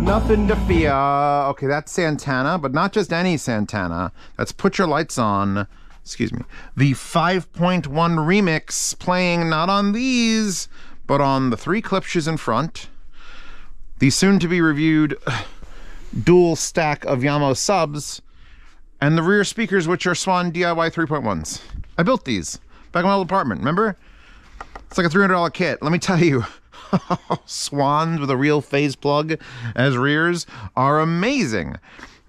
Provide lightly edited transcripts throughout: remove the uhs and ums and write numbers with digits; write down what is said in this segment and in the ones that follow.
Nothing to fear. Okay, that's Santana, but not just any Santana. That's Put Your Lights On. Excuse me. The 5.1 remix playing not on these, but on the 3 Klipsches in front. The soon-to-be reviewed dual stack of Yamo subs, and the rear speakers, which are Swan DIY 3.1s. I built these back in my old apartment, remember? It's like a $300 kit. Let me tell you, Swans with a real phase plug as rears are amazing.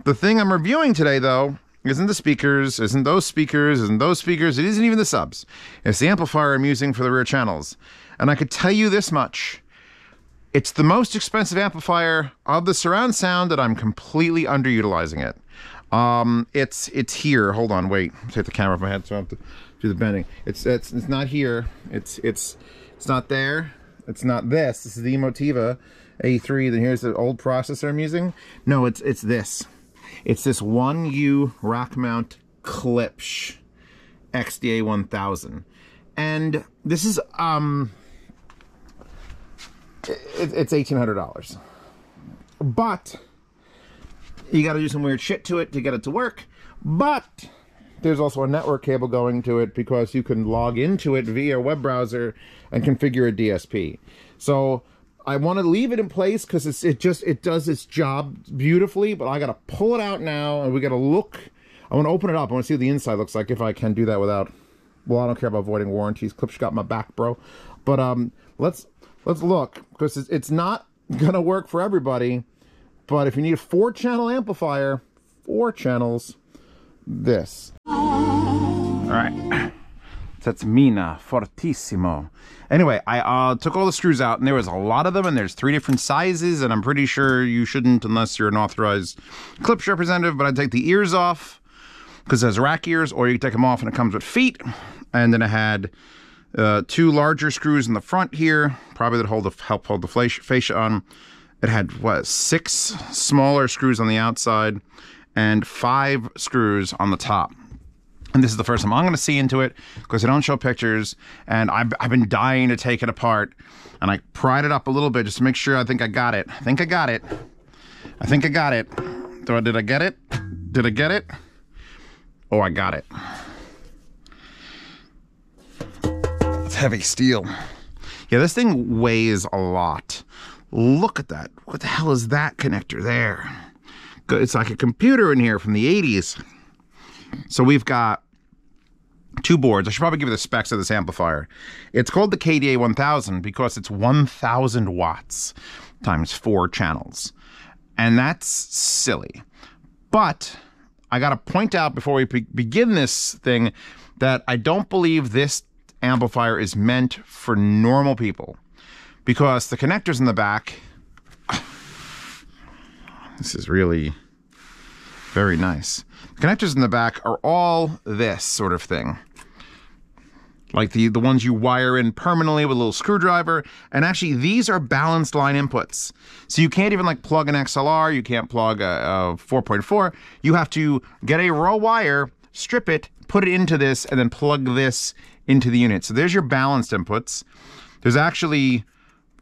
The thing I'm reviewing today, though, isn't the speakers, isn't those speakers, isn't those speakers, it isn't even the subs. It's the amplifier I'm using for the rear channels. And I could tell you this much. It's the most expensive amplifier of the surround sound that I'm completely underutilizing it. It's here. Hold on, wait. Take the camera off my head so I have to do the bending. It's not here. It's not there. It's not this. This is the Emotiva A3. Then here's the old processor I'm using. No, it's this. It's this 1U rack mount Klipsch KDA-1000. And this is it's $1,800. But you got to do some weird shit to it to get it to work. But there's also a network cable going to it because you can log into it via a web browser and configure a DSP. So I want to leave it in place because it does its job beautifully, but I got to pull it out now and we got to look. I want to open it up. I want to see what the inside looks like if I can do that without, well, I don't care about avoiding warranties. Klipsch got my back, bro. But let's look, because it's not going to work for everybody. But if you need a 4-channel amplifier, 4 channels, this. All right. That's Mina Fortissimo. Anyway, I took all the screws out, and there was a lot of them, and there's 3 different sizes, and I'm pretty sure you shouldn't unless you're an authorized Klipsch representative, but I take the ears off, because it has rack ears, or you can take them off and it comes with feet. And then I had 2 larger screws in the front here, probably that help hold the fascia on. It had, what, 6 smaller screws on the outside and 5 screws on the top. And this is the first time I'm going to see into it because they don't show pictures. And I've been dying to take it apart. And I pried it up a little bit just to make sure I think I got it. I think I got it. I think I got it. Did I get it? Did I get it? Oh, I got it. It's heavy steel. Yeah, this thing weighs a lot. Look at that. What the hell is that connector there? It's like a computer in here from the 80s. So we've got 2 boards. I should probably give you the specs of this amplifier. It's called the KDA-1000 because it's 1,000 watts times 4 channels. And that's silly. But I got to point out before we begin this thing that I don't believe this amplifier is meant for normal people. Because the connectors in the back, this is really very nice. The connectors in the back are all this sort of thing. Like the ones you wire in permanently with a little screwdriver. And actually, these are balanced line inputs. So you can't even like plug an XLR. You can't plug a 4.4. You have to get a raw wire, strip it, put it into this, and then plug this into the unit. So there's your balanced inputs. There's actually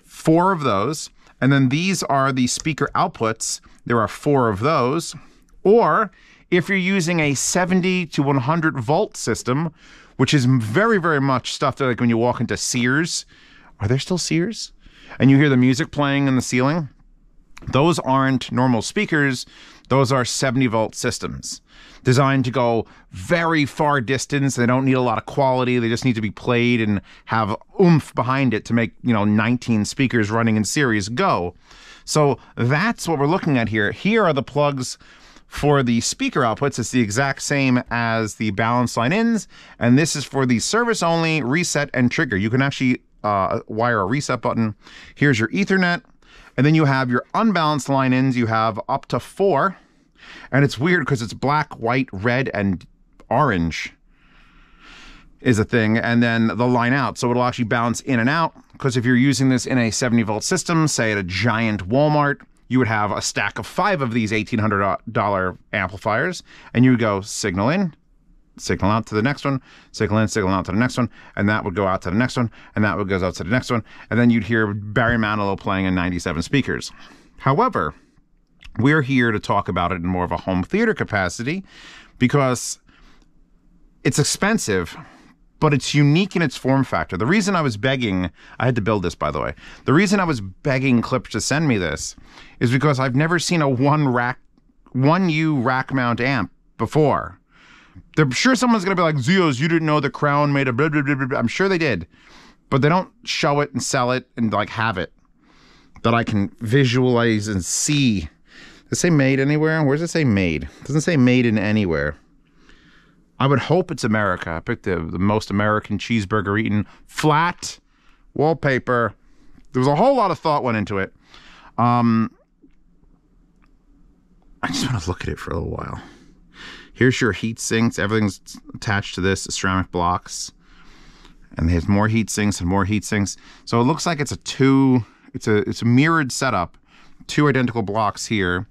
4 of those. And then these are the speaker outputs. There are 4 of those. Or if you're using a 70 to 100 volt system, which is very, very much stuff that like when you walk into Sears. Are there still Sears? And you hear the music playing in the ceiling. Those aren't normal speakers. Those are 70 volt systems designed to go very far distance. They don't need a lot of quality. They just need to be played and have oomph behind it to make, 19 speakers running in series go. So that's what we're looking at here. Here are the plugs for the speaker outputs. It's the exact same as the balance line ins, and this is for the service only, reset, and trigger. You can actually wire a reset button. Here's your Ethernet, and then you have your unbalanced line ins. You have up to 4, and it's weird because it's black, white, red, and orange is a thing, and then the line out. So it'll actually balance in and out, because if you're using this in a 70 volt system, say at a giant Walmart, you would have a stack of 5 of these $1,800 amplifiers, and you would go signal in, signal out to the next one, signal in, signal out to the next one, and that would go out to the next one, and that would go out to the next one, and then you'd hear Barry Manilow playing in 97 speakers. However, we're here to talk about it in more of a home theater capacity because it's expensive, but it's unique in its form factor. The reason I was begging, I had to build this, by the way. The reason I was begging Klipsch to send me this is because I've never seen a 1U rack mount amp before. I'm sure someone's going to be like, Zeos, you didn't know the crown made a blah, blah, blah, blah. I'm sure they did. But they don't show it and sell it and like have it that I can visualize and see. Does it say made anywhere? Where does it say made? It doesn't say made in anywhere. I would hope it's America. I picked the most American cheeseburger eaten. Flat wallpaper. There was a whole lot of thought went into it. I just want to look at it for a little while. Here's your heat sinks. Everything's attached to this, ceramic blocks. And there's more heat sinks and more heat sinks. So it looks like it's a mirrored setup. 2 identical blocks here.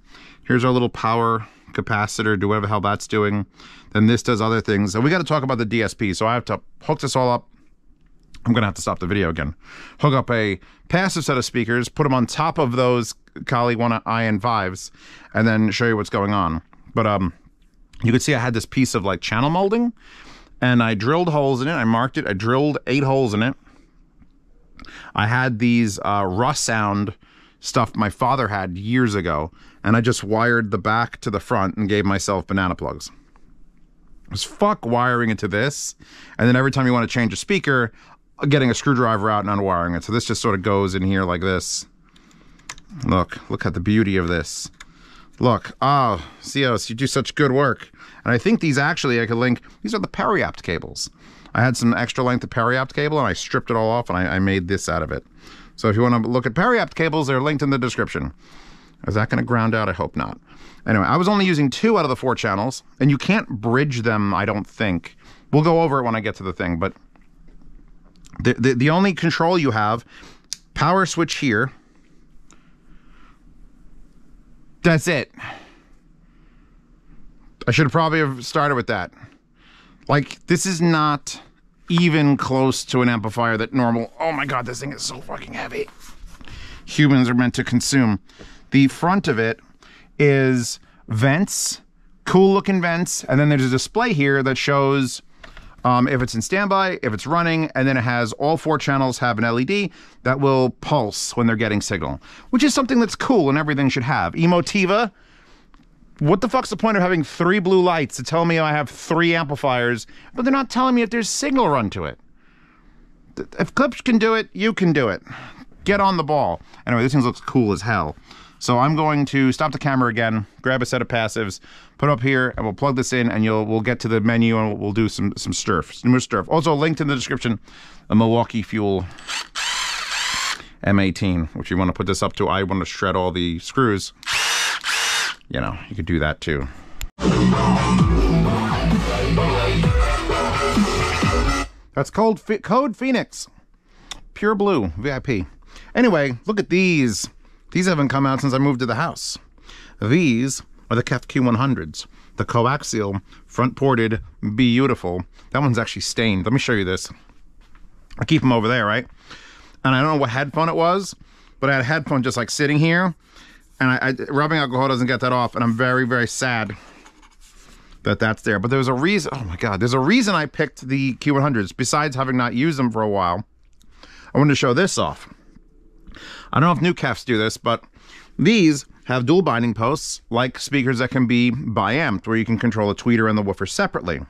Here's our little power capacitor, do whatever the hell that's doing. Then this does other things. And we got to talk about the DSP. So I have to hook this all up. I'm going to have to stop the video again. Hook up a passive set of speakers, put them on top of those Kali 1 IN5s, and then show you what's going on. But you could see I had this piece of like channel molding, and I drilled holes in it. I marked it. I drilled 8 holes in it. I had these Rust Sound stuff my father had years ago, and I just wired the back to the front and gave myself banana plugs. It was fuck wiring it to this, and then every time you want to change a speaker, getting a screwdriver out and unwiring it. So this just sort of goes in here like this. Look at the beauty of this. Look, oh, Zeos, you do such good work. And I think these actually, I could link, these are the Periapt cables. I had some extra length of Periapt cable and I stripped it all off and I made this out of it. So if you want to look at Periapt cables, they're linked in the description. Is that going to ground out? I hope not. Anyway, I was only using 2 out of the 4 channels, and you can't bridge them, I don't think. We'll go over it when I get to the thing, but the only control you have, power switch here. That's it. I should probably have started with that. Like, this is not even close to an amplifier that normal, oh my god, this thing is so fucking heavy, humans are meant to consume. The front of it is vents, cool looking vents, and then there's a display here that shows if it's in standby, if it's running, and then it has all 4 channels have an LED that will pulse when they're getting signal, which is something that's cool and everything should have. Emotiva, what the fuck's the point of having 3 blue lights to tell me I have 3 amplifiers, but they're not telling me if there's signal run to it? If Klipsch can do it, you can do it. Get on the ball. Anyway, this thing looks cool as hell. So I'm going to stop the camera again, grab a set of passives, put up here, and we'll plug this in, and we'll get to the menu, and we'll do some sturf. Also linked in the description, a Milwaukee Fuel M18, which you want to put this up to. I want to shred all the screws. You know, you could do that too. That's Code Phoenix. Pure Blue, VIP. Anyway, look at these. These haven't come out since I moved to the house. These are the KEF Q100s. The coaxial, front ported, beautiful. That one's actually stained. Let me show you this. I keep them over there, right? And I don't know what headphone it was, but I had a headphone just like sitting here, and rubbing alcohol doesn't get that off, and I'm very, very sad that that's there. But there's a reason, oh my God, there's a reason I picked the Q100s, besides having not used them for a while. I wanted to show this off. I don't know if new KEFs do this, but these have dual binding posts, like speakers that can be bi-amped, where you can control the tweeter and the woofer separately.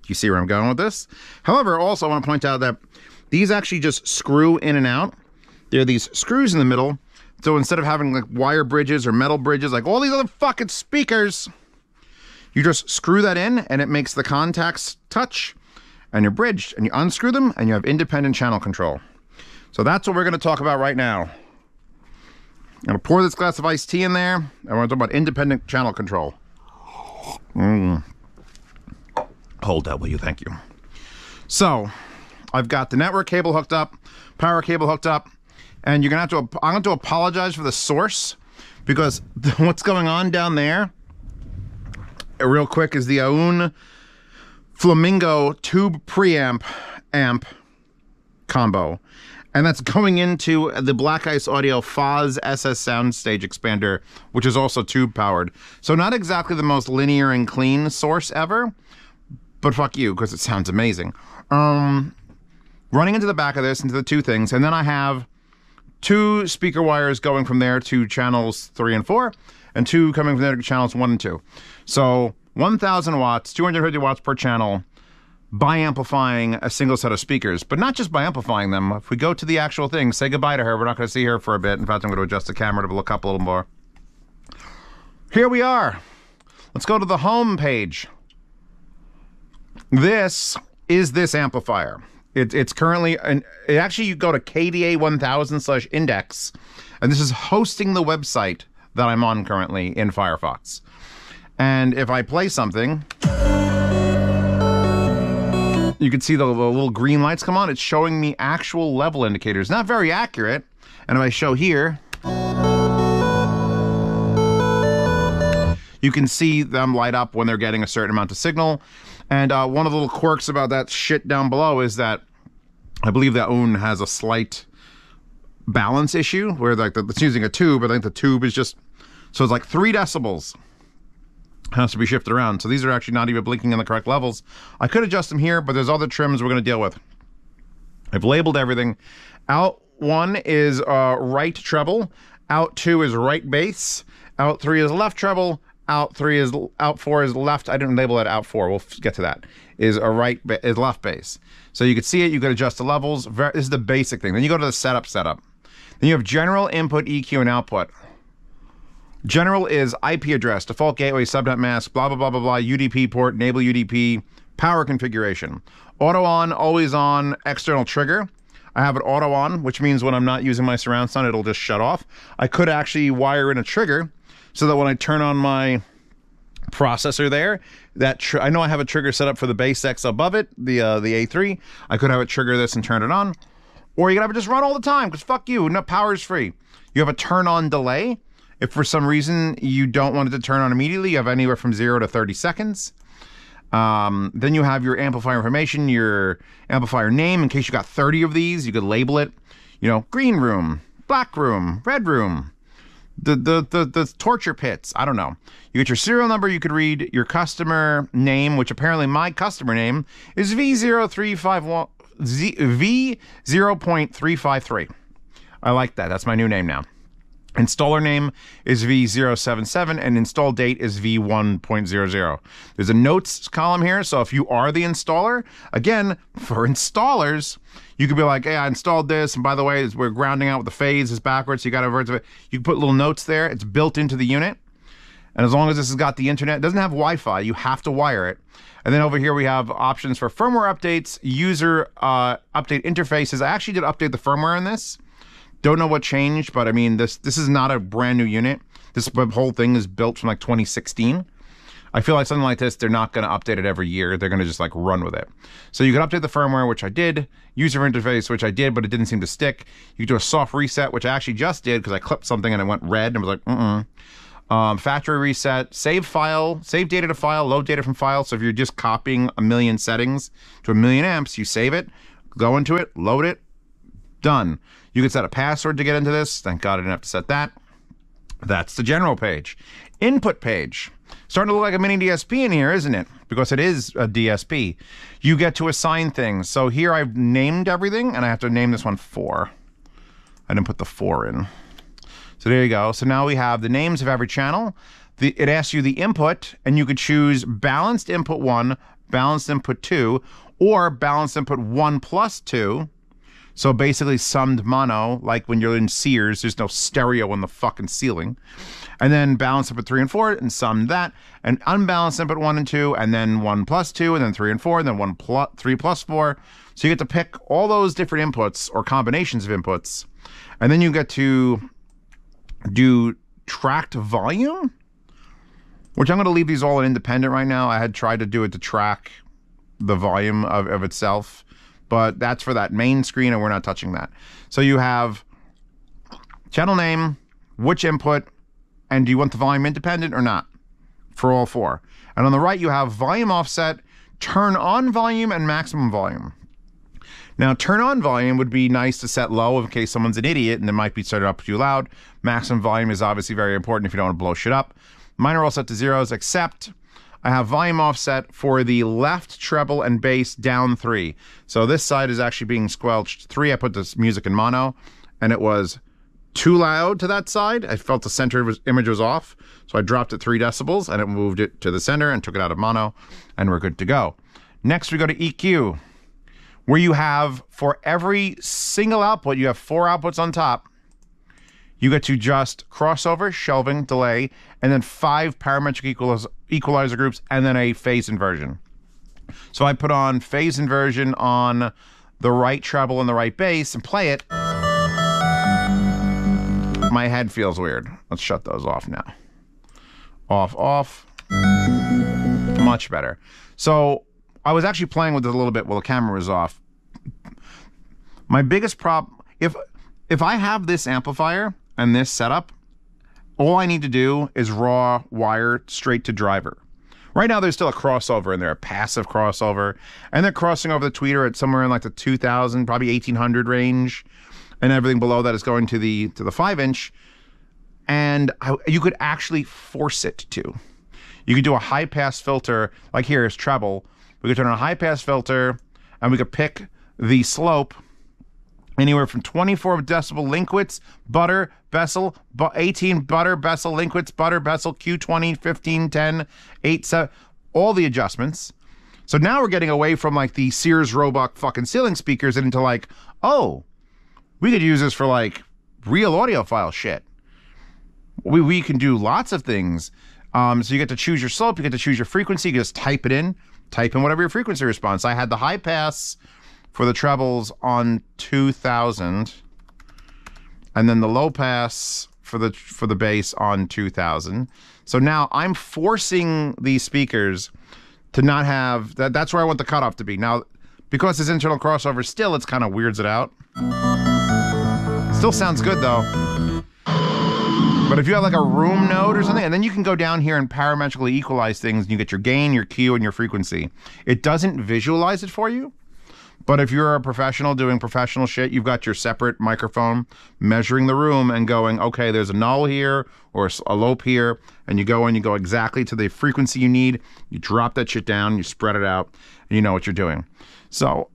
You see where I'm going with this? However, also I want to point out that these actually just screw in and out. There are these screws in the middle, so instead of having like wire bridges or metal bridges, like all these other fucking speakers, you just screw that in and it makes the contacts touch, and you're bridged, and you unscrew them, and you have independent channel control. So that's what we're going to talk about right now. I'm going to pour this glass of iced tea in there. I want to talk about independent channel control. Hold that, will you? Thank you. So, I've got the network cable hooked up, power cable hooked up, and you're going to have to, I'm going to apologize for the source, because what's going on down there, real quick, is the Aoun Flamingo tube preamp amp combo. And that's going into the Black Ice Audio Foz SS Soundstage Expander, which is also tube powered. So not exactly the most linear and clean source ever, but fuck you, because it sounds amazing. Running into the back of this, into the two things, and then I have two speaker wires going from there to channels 3 and 4, and two coming from there to channels 1 and 2. So 1,000 watts, 250 watts per channel, by amplifying a single set of speakers, but not just by amplifying them. If we go to the actual thing, say goodbye to her. We're not going to see her for a bit. In fact, I'm going to adjust the camera to look up a little more. Here we are. Let's go to the home page. This is this amplifier. It's currently, actually you go to KDA-1000/index, and this is hosting the website that I'm on currently in Firefox. And if I play something, you can see the little green lights come on. It's showing me actual level indicators. Not very accurate. And if I show here, you can see them light up when they're getting a certain amount of signal. And one of the little quirks about that shit down below is that I believe that OON has a slight balance issue where like it's using a tube. I think the tube is just, so it's like 3 decibels. Has to be shifted around. So these are actually not even blinking in the correct levels. I could adjust them here, but there's other trims we're going to deal with. I've labeled everything. Out 1 is right treble. Out 2 is right bass. Out 3 is left treble. Out 4 is left. I didn't label it out 4. We'll get to that. Is left bass. So you can see it. You can adjust the levels. This is the basic thing. Then you go to the setup. Then you have general, input, EQ, and output. General is IP address, default gateway, subnet mask, blah, blah, blah, blah, blah, UDP port, enable UDP, power configuration. Auto on, always on, external trigger. I have it auto on, which means when I'm not using my surround sound, it'll just shut off. I could actually wire in a trigger so that when I turn on my processor there, I know I have a trigger set up for the bass X above it, the A3. I could have it trigger this and turn it on. Or you can have it just run all the time, because fuck you, no, power's free. You have a turn on delay. If for some reason you don't want it to turn on immediately, you have anywhere from 0 to 30 seconds. Then you have your amplifier information, your amplifier name. In case you got 30 of these, you could label it, you know, green room, black room, red room, the torture pits. I don't know. You get your serial number. You could read your customer name, which apparently my customer name is V0.353. I like that. That's my new name now. Installer name is V077 and install date is V1.00. There's a notes column here, so if you are the installer, again, for installers, you could be like, hey, I installed this, and by the way, we're grounding out with the phase is backwards, so you got to avert it. You can put little notes there. It's built into the unit, and as long as this has got the internet, it doesn't have Wi-Fi, you have to wire it. And then over here we have options for firmware updates, user update interfaces. I actually did update the firmware in this. Don't know what changed, but I mean, this is not a brand new unit. This whole thing is built from like 2016. I feel like something like this, they're not going to update it every year. They're going to just like run with it. So you can update the firmware, which I did. User interface, which I did, but it didn't seem to stick. You can do a soft reset, which I actually just did because I clipped something and it went red and was like, factory reset, save file, save data to file, load data from file. So if you're just copying a million settings to a million amps, you save it, go into it, load it, done. You can set a password to get into this. Thank God I didn't have to set that. That's the general page. Input page. Starting to look like a mini DSP in here, isn't it? Because it is a DSP. You get to assign things. So here I've named everything, and I have to name this one 4. I didn't put the 4 in. So there you go. So now we have the names of every channel. It asks you the input, and you could choose balanced input 1, balanced input 2, or balanced input 1 plus 2. So basically summed mono, like when you're in Sears, there's no stereo in the fucking ceiling. And then balanced input 3 and 4 and summed that. And unbalanced input 1 and 2, and then 1 plus 2, and then 3 and 4, and then 3 plus 4. So you get to pick all those different inputs or combinations of inputs. And then you get to do tracked volume, which I'm going to leave these all in independent right now. I had tried to do it to track the volume of itself. But that's for that main screen, and we're not touching that. So you have channel name, which input, and do you want the volume independent or not for all 4. And on the right, you have volume offset, turn on volume, and maximum volume. Now, turn on volume would be nice to set low in case someone's an idiot and it might be started up too loud. Maximum volume is obviously very important if you don't want to blow shit up. Mine are all set to zeros, except I have volume offset for the left treble and bass down 3. So this side is actually being squelched 3. I put this music in mono, and it was too loud to that side. I felt the center image was off, so I dropped it 3 decibels, and it moved it to the center and took it out of mono, and we're good to go. Next, we go to EQ, where you have, for every single output, you have 4 outputs on top. You get to just crossover, shelving, delay, and then 5 parametric equalizer groups, and then a phase inversion. So I put on phase inversion on the right treble and the right bass and play it. My head feels weird. Let's shut those off now. Off, off. Much better. So I was actually playing with it a little bit while the camera was off. My biggest problem, if I have this amplifier and this setup, all I need to do is raw wire straight to driver. Right now there's still a crossover in there, a passive crossover, and they're crossing over the tweeter at somewhere in like the 2000, probably 1800 range, and everything below that is going to the 5-inch, and you could actually force it to. You could do a high pass filter, like here is treble. We could turn on a high pass filter, and we could pick the slope anywhere from 24 decibel Linkwitz, butter, Bessel, 18 butter, Bessel, Linkwitz, butter, Bessel, Q20, 15, 10, 8, 7, all the adjustments. So now we're getting away from like the Sears Roebuck fucking ceiling speakers and into like, oh, we could use this for like real audiophile shit. We can do lots of things. So you get to choose your slope, you get to choose your frequency, you just type in whatever your frequency response. I had the high pass for the trebles on 2000, and then the low pass for the bass on 2000. So now I'm forcing these speakers to not have that. That's where I want the cutoff to be. Now, because it's internal crossover, still it's kind of weirds it out. Still sounds good though. But if you have like a room node or something, and then you can go down here and parametrically equalize things, and you get your gain, your Q, and your frequency. It doesn't visualize it for you. But if you're a professional doing professional shit, you've got your separate microphone measuring the room and going, okay, there's a null here or a lope here, and you go and you go exactly to the frequency you need. You drop that shit down, you spread it out, and you know what you're doing. So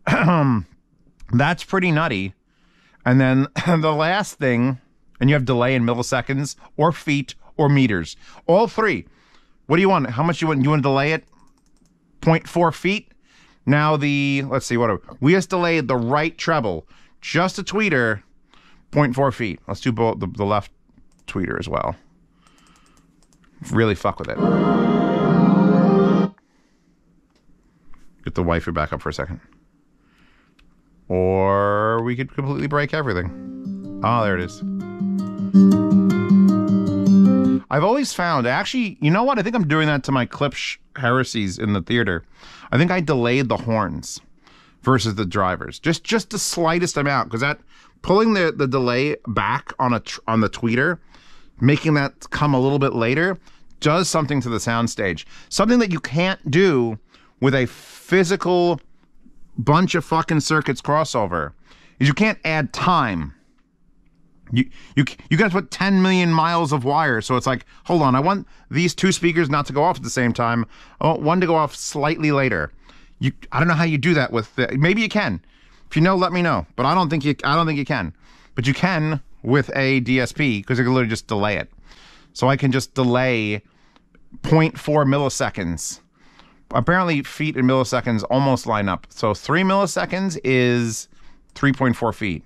that's pretty nutty. And then the last thing, and you have delay in milliseconds or feet or meters. All 3. What do you want? How much you want? You want to delay it? 0.4 feet? Now let's see, we just delayed the right treble, just a tweeter, 0.4 feet. Let's do both the left tweeter as well. Really fuck with it. Get the waifu back up for a second. Or we could completely break everything. Oh, there it is. I've always found, actually, you know what? I think I'm doing that to my Klipsch heresies in the theater. I think I delayed the horns versus the drivers. Just the slightest amount, because that pulling the delay back on the tweeter, making that come a little bit later, does something to the soundstage. Something that you can't do with a physical bunch of fucking circuits crossover is you can't add time. You got to put 10 million miles of wire, so it's like, hold on, I want these 2 speakers not to go off at the same time. I want one to go off slightly later. I don't know how you do that with maybe you can. If you know, let me know. But I don't think you can. But you can with a DSP because you can literally just delay it. So I can just delay 0.4 milliseconds. Apparently, feet and milliseconds almost line up. So 3 milliseconds is 3.4 feet.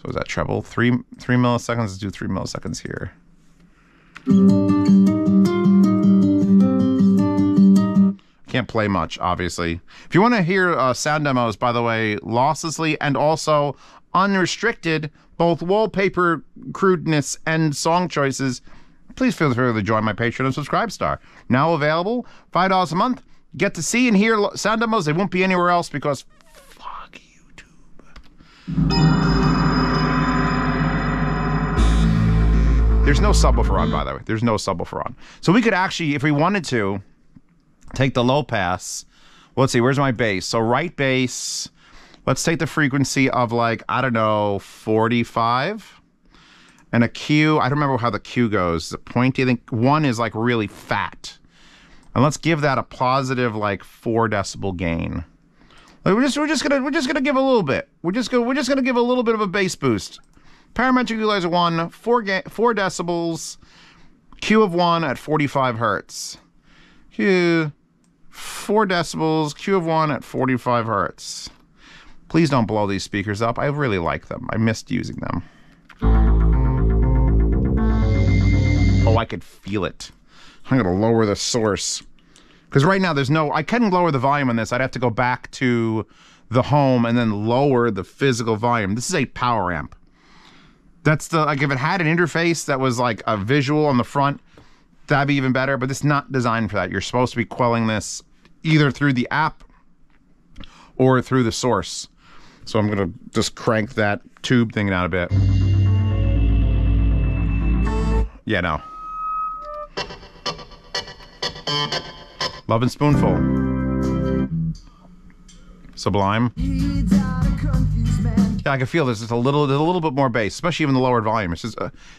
So is that treble? 3 milliseconds. Let's do 3 milliseconds here. Can't play much, obviously. If you want to hear sound demos, by the way, losslessly and also unrestricted, both wallpaper crudeness and song choices, please feel free to join my Patreon and Subscribe Star. Now available, $5 a month. Get to see and hear sound demos. They won't be anywhere else because fuck YouTube. There's no subwoofer on, by the way. There's no subwoofer on. So we could actually, if we wanted to, take the low pass. Well, let's see, where's my bass? So right bass, Let's take the frequency of like, I don't know, 45. And a Q, I don't remember how the Q goes. The pointy, I think 1 is like really fat. And let's give that a positive like 4 decibel gain. Like we're just gonna give a little bit. We're just gonna give a little bit of a bass boost. Parametric equalizer 1, 4 decibels, Q of 1 at 45 hertz. Q, 4 decibels, Q of 1 at 45 hertz. Please don't blow these speakers up. I really like them. I missed using them. Oh, I could feel it. I'm gonna lower the source. Because right now there's no, I can lower the volume on this. I'd have to go back to the home and then lower the physical volume. This is a power amp. That's the, like if it had an interface that was like a visual on the front, that'd be even better, but it's not designed for that. You're supposed to be quelling this either through the app or through the source. So I'm gonna just crank that tube thing down a bit. Yeah, no. Love and Spoonful. Sublime. Yeah, I can feel there's just a little bit more bass, especially even the lowered volume. It's just,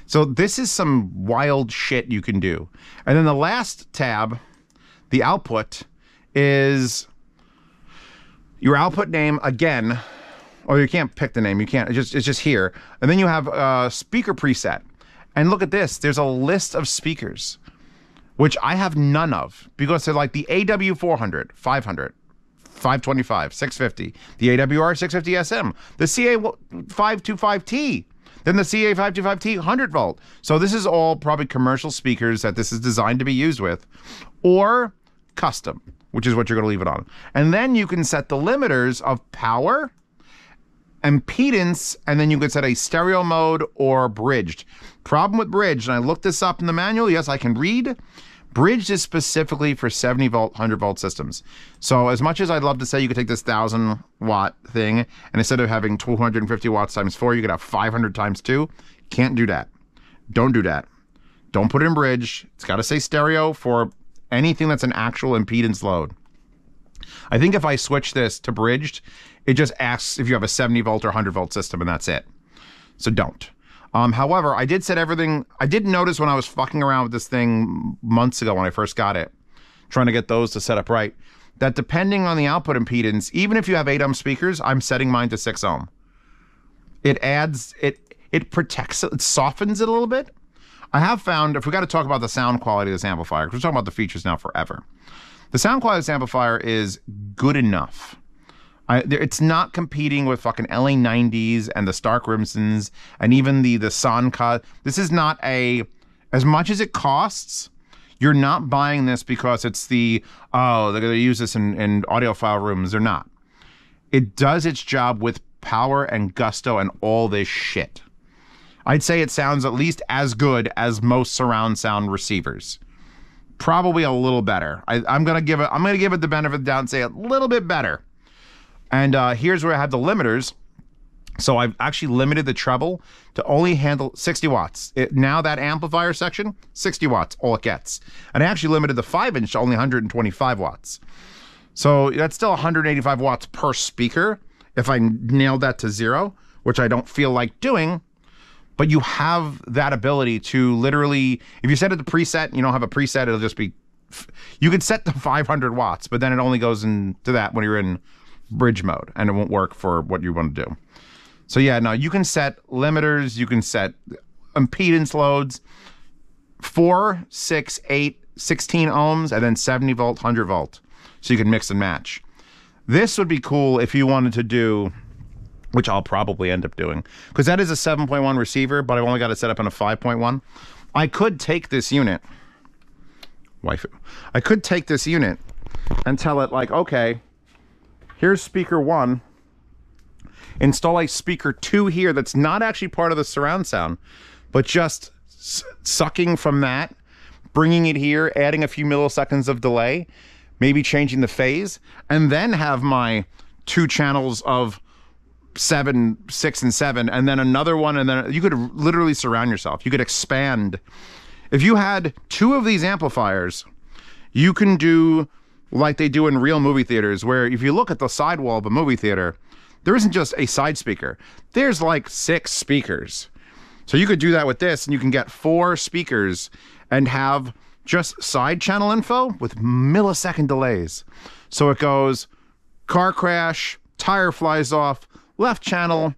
so this is some wild shit you can do. And then the last tab, the output, is your output name again. Or you can't pick the name. You can't. It's just here. And then you have a speaker preset. And look at this. There's a list of speakers, which I have none of, because they're like the AW400, 500, 525, 650, the AWR 650 SM, the CA525T, then the CA525T 100 volt. So this is all probably commercial speakers that this is designed to be used with, or custom, which is what you're going to leave it on. And then you can set the limiters of power, impedance, and then you could set a stereo mode or bridged. Problem with bridged, and I looked this up in the manual, yes, I can read. Bridged is specifically for 70 volt, 100 volt systems. So as much as I'd love to say you could take this 1000 watt thing, and instead of having 250 watts times 4, you could have 500 times 2, can't do that. Don't do that. Don't put it in bridge. It's got to say stereo for anything that's an actual impedance load. I think if I switch this to bridged, it just asks if you have a 70 volt or 100 volt system, and that's it. So don't. However, I did set everything. I did notice when I was fucking around with this thing months ago when I first got it, trying to get those to set up right, that depending on the output impedance, even if you have 8 ohm speakers, I'm setting mine to 6 ohm. It adds, it protects it, softens it a little bit. I have found, if we got to talk about the sound quality of this amplifier, because we're talking about the features now forever. The sound quality of this amplifier is good enough. It's not competing with fucking LA90s and the Stark Rimsons and even the Sonka. This is not a, as much as it costs, you're not buying this because it's the, oh, they're going to use this in audiophile rooms. They're not. It does its job with power and gusto and all this shit. I'd say it sounds at least as good as most surround sound receivers. Probably a little better. I'm gonna give it the benefit of the doubt and say a little bit better. And here's where I have the limiters. So I've actually limited the treble to only handle 60 watts. Now that amplifier section, 60 watts, all it gets. And I actually limited the 5-inch to only 125 watts. So that's still 185 watts per speaker if I nailed that to 0, which I don't feel like doing. But you have that ability to literally, if you set it to preset and you don't have a preset, it'll just be, you could set to 500 watts, but then it only goes into that when you're in bridge mode, and it won't work for what you want to do. So yeah, no, you can set limiters, you can set impedance loads, 4, 6, 8, 16 ohms, and then 70 volt, 100 volt. So you can mix and match. This would be cool if you wanted to do, which I'll probably end up doing, because that is a 7.1 receiver, but I've only got it set up on a 5.1. I could take this unit, waifu, I could take this unit and tell it like, okay, here's speaker 1, install a speaker 2 here that's not actually part of the surround sound, but just sucking from that, bringing it here, adding a few milliseconds of delay, maybe changing the phase, and then have my 2 channels of 7, 6, and 7, and then another one, and then you could literally surround yourself. You could expand. If you had 2 of these amplifiers, you can do like they do in real movie theaters, where if you look at the sidewall of a movie theater, there isn't just a side speaker. There's like 6 speakers. So you could do that with this, and you can get 4 speakers and have just side channel info with millisecond delays. So it goes car crash, tire flies off, left channel,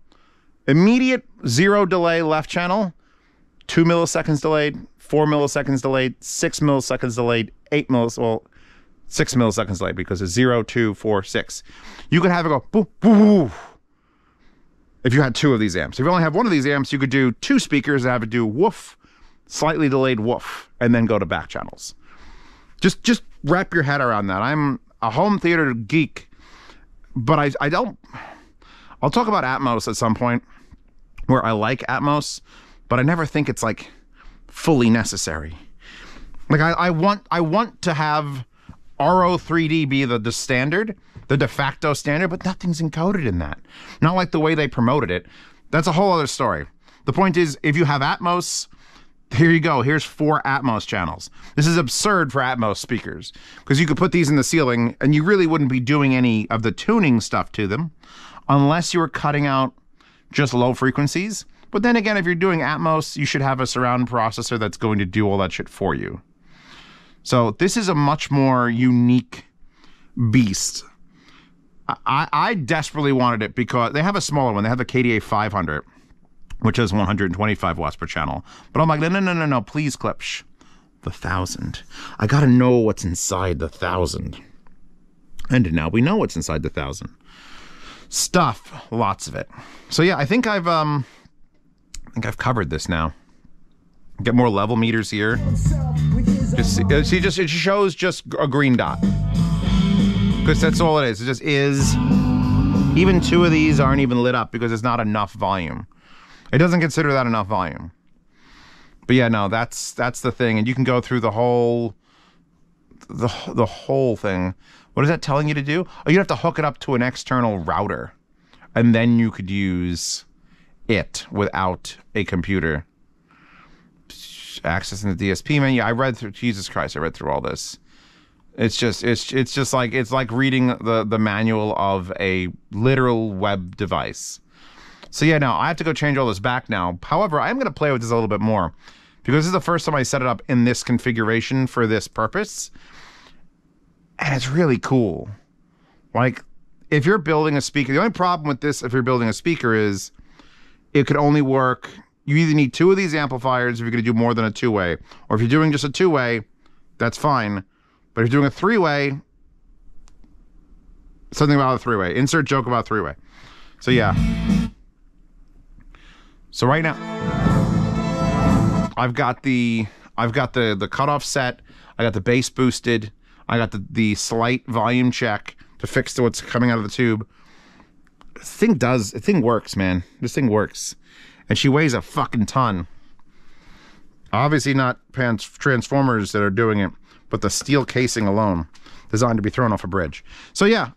immediate 0 delay left channel, 2 milliseconds delayed, 4 milliseconds delayed, 6 milliseconds delayed, 6 milliseconds delayed because it's 0, 2, 4, 6. You could have it go boo, boo, boo, if you had 2 of these amps. If you only have 1 of these amps, you could do 2 speakers and have it do woof, slightly delayed woof, and then go to back channels. Just wrap your head around that. I'm a home theater geek, but I don't... I'll talk about Atmos at some point, where I like Atmos, but I never think it's like fully necessary. Like I want to have RO3D be the standard, the de facto standard, but nothing's encoded in that. Not like the way they promoted it. That's a whole other story. The point is, if you have Atmos, here you go. Here's 4 Atmos channels. This is absurd for Atmos speakers, because you could put these in the ceiling and you really wouldn't be doing any of the tuning stuff to them unless you were cutting out just low frequencies. But then again, if you're doing Atmos, you should have a surround processor that's going to do all that shit for you. So this is a much more unique beast. I desperately wanted it because they have a smaller one. They have the KDA-500, which is 125 watts per channel. But I'm like, no, please, Klipsch. The 1000. I gotta know what's inside the 1000. And now we know what's inside the 1000. Stuff, lots of it. So yeah, I think I've covered this now. Get more level meters here. Just see, it shows just a green dot. Because that's all it is. It just is. Even 2 of these aren't even lit up because it's not enough volume. It doesn't consider that enough volume. But yeah, no, that's the thing. And you can go through the whole thing. What is that telling you to do? Oh, you have to hook it up to an external router. And then you could use it without a computer. Accessing the DSP menu. I read through, Jesus Christ, I read through all this. It's just like reading the manual of a literal web device. So yeah, now I have to go change all this back now. However, I'm going to play with this a little bit more because this is the first time I set it up in this configuration for this purpose. And it's really cool. Like, if you're building a speaker, the only problem with this, if you're building a speaker, is it could only work. You either need 2 of these amplifiers if you're going to do more than a 2-way, or if you're doing just a 2-way, that's fine. But if you're doing a 3-way, something about a 3-way. Insert joke about 3-way. So yeah. So right now, I've got the cutoff set. I got the bass boosted. I got the slight volume check to fix to what's coming out of the tube. The thing works, man. This thing works. And she weighs a fucking ton. Obviously not transformers that are doing it, but the steel casing alone, designed to be thrown off a bridge. So yeah,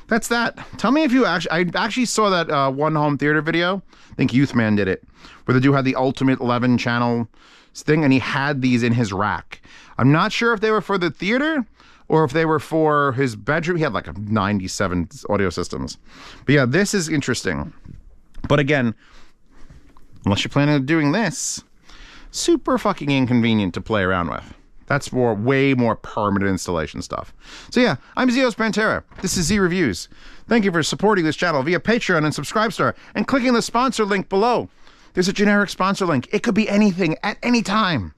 that's that. Tell me if you I actually saw that one home theater video. I think Youthman did it, where the dude had the ultimate 11 channel thing, and he had these in his rack. I'm not sure if they were for the theater or if they were for his bedroom. He had like a 97 audio systems. But yeah, this is interesting. But again, unless you're planning on doing this, super fucking inconvenient to play around with. That's way more permanent installation stuff. So yeah, I'm Zeospantera. This is Z Reviews. Thank you for supporting this channel via Patreon and Subscribestar and clicking the sponsor link below. There's a generic sponsor link. It could be anything at any time.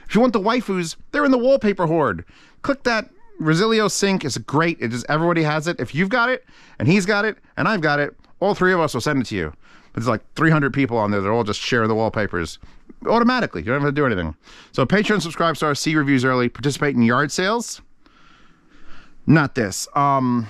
If you want the waifus, they're in the wallpaper horde. Click that. Resilio sync is great. It just, everybody has it. If you've got it, and he's got it, and I've got it, all 3 of us will send it to you. There's like 300 people on there. They're all just sharing the wallpapers automatically. You don't have to do anything. So Patreon, Subscribestar, see reviews early, participate in yard sales. Not this. By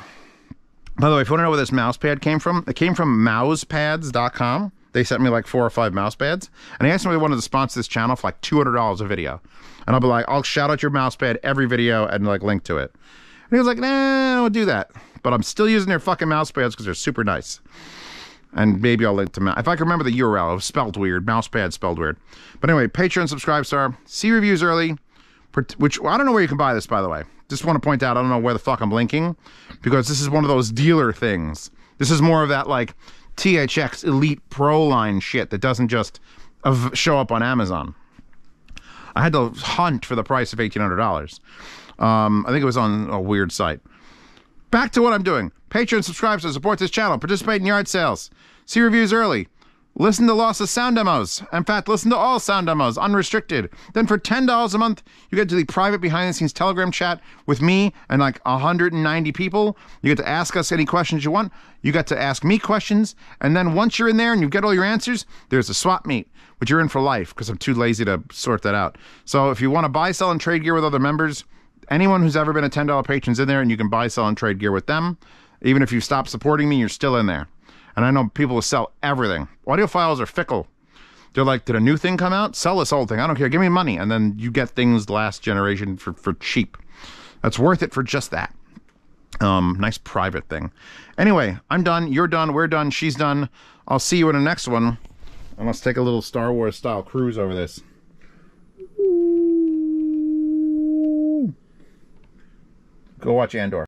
the way, if you want to know where this mouse pad came from, it came from mousepads.com. They sent me like 4 or 5 mouse pads. And I asked them if they wanted to sponsor this channel for like $200 a video. And I'll be like, I'll shout out your mouse pad every video and like link to it. And he was like, nah, I don't do that. But I'm still using their fucking mouse pads because they're super nice. And maybe I'll link to if I can remember the URL. It was spelled weird. Mousepad spelled weird. But anyway, Patreon, Subscribestar, see reviews early. Which I don't know where you can buy this, by the way. Just want to point out, I don't know where the fuck I'm linking, because this is one of those dealer things This is more of that like THX Elite Pro line shit that doesn't just show up on Amazon. I had to hunt for the price of $1,800. I think it was on a weird site. Back to what I'm doing. Patreon subscribe to support this channel. Participate in yard sales. See reviews early. Listen to lossless sound demos. In fact, listen to all sound demos, unrestricted. Then for $10 a month, you get to the private behind-the-scenes Telegram chat with me and like 190 people. You get to ask us any questions you want. You get to ask me questions. And then once you're in there and you get all your answers, there's a swap meet, which you're in for life because I'm too lazy to sort that out. So if you want to buy, sell, and trade gear with other members, anyone who's ever been a $10 patron's in there, and you can buy, sell, and trade gear with them. Even if you stop supporting me, you're still in there. And I know people will sell everything. Audiophiles are fickle. They're like, did a new thing come out? Sell this old thing. I don't care. Give me money. And then you get things last generation for cheap. That's worth it for just that. Nice private thing. Anyway, I'm done. You're done. We're done. She's done. I'll see you in the next one. And let's take a little Star Wars style cruise over this. Go watch Andor.